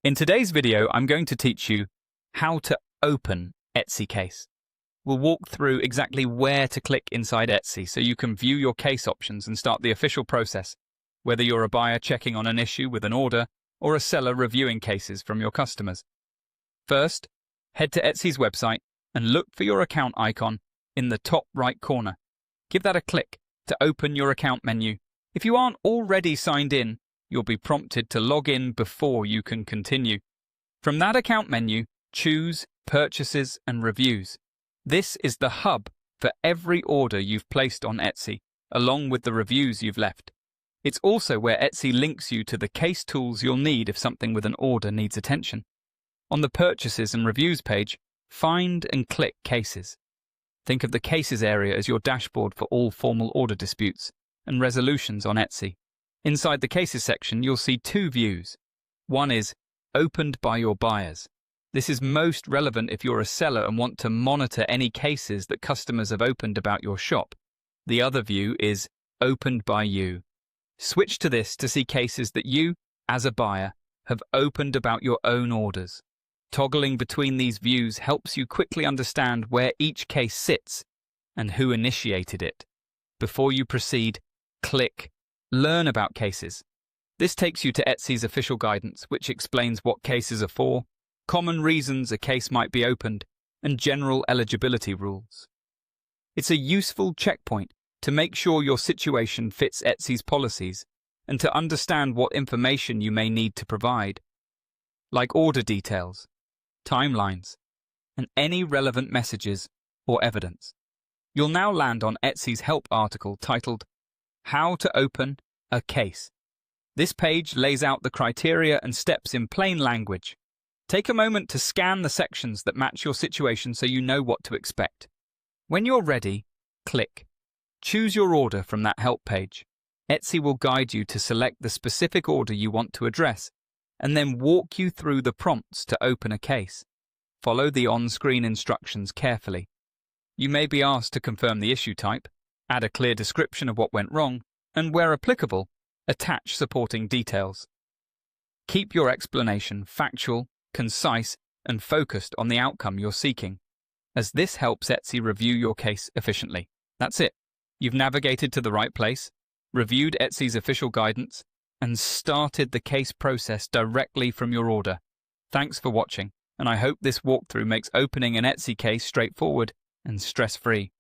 In today's video, I'm going to teach you how to open Etsy Case. We'll walk through exactly where to click inside Etsy so you can view your case options and start the official process, whether you're a buyer checking on an issue with an order or a seller reviewing cases from your customers. First, head to Etsy's website and look for your account icon in the top right corner. Give that a click to open your account menu. If you aren't already signed in, you'll be prompted to log in before you can continue. From that account menu, choose Purchases and Reviews. This is the hub for every order you've placed on Etsy, along with the reviews you've left. It's also where Etsy links you to the case tools you'll need if something with an order needs attention. On the Purchases and Reviews page, find and click Cases. Think of the Cases area as your dashboard for all formal order disputes and resolutions on Etsy. Inside the Cases section, you'll see two views. One is Opened by your buyers. This is most relevant if you're a seller and want to monitor any cases that customers have opened about your shop. The other view is Opened by you. Switch to this to see cases that you, as a buyer, have opened about your own orders. Toggling between these views helps you quickly understand where each case sits and who initiated it. Before you proceed, click Learn about cases. This takes you to Etsy's official guidance, which explains what cases are for, common reasons a case might be opened, and general eligibility rules. It's a useful checkpoint to make sure your situation fits Etsy's policies and to understand what information you may need to provide, like order details, timelines, and any relevant messages or evidence. You'll now land on Etsy's help article titled How to Open a Case. This page lays out the criteria and steps in plain language. Take a moment to scan the sections that match your situation so you know what to expect. When you're ready, click. Choose your order from that help page. Etsy will guide you to select the specific order you want to address and then walk you through the prompts to open a case. Follow the on-screen instructions carefully. You may be asked to confirm the issue type, add a clear description of what went wrong, and where applicable, attach supporting details. Keep your explanation factual, concise, and focused on the outcome you're seeking, as this helps Etsy review your case efficiently. That's it. You've navigated to the right place, reviewed Etsy's official guidance, and started the case process directly from your order. Thanks for watching, and I hope this walkthrough makes opening an Etsy case straightforward and stress-free.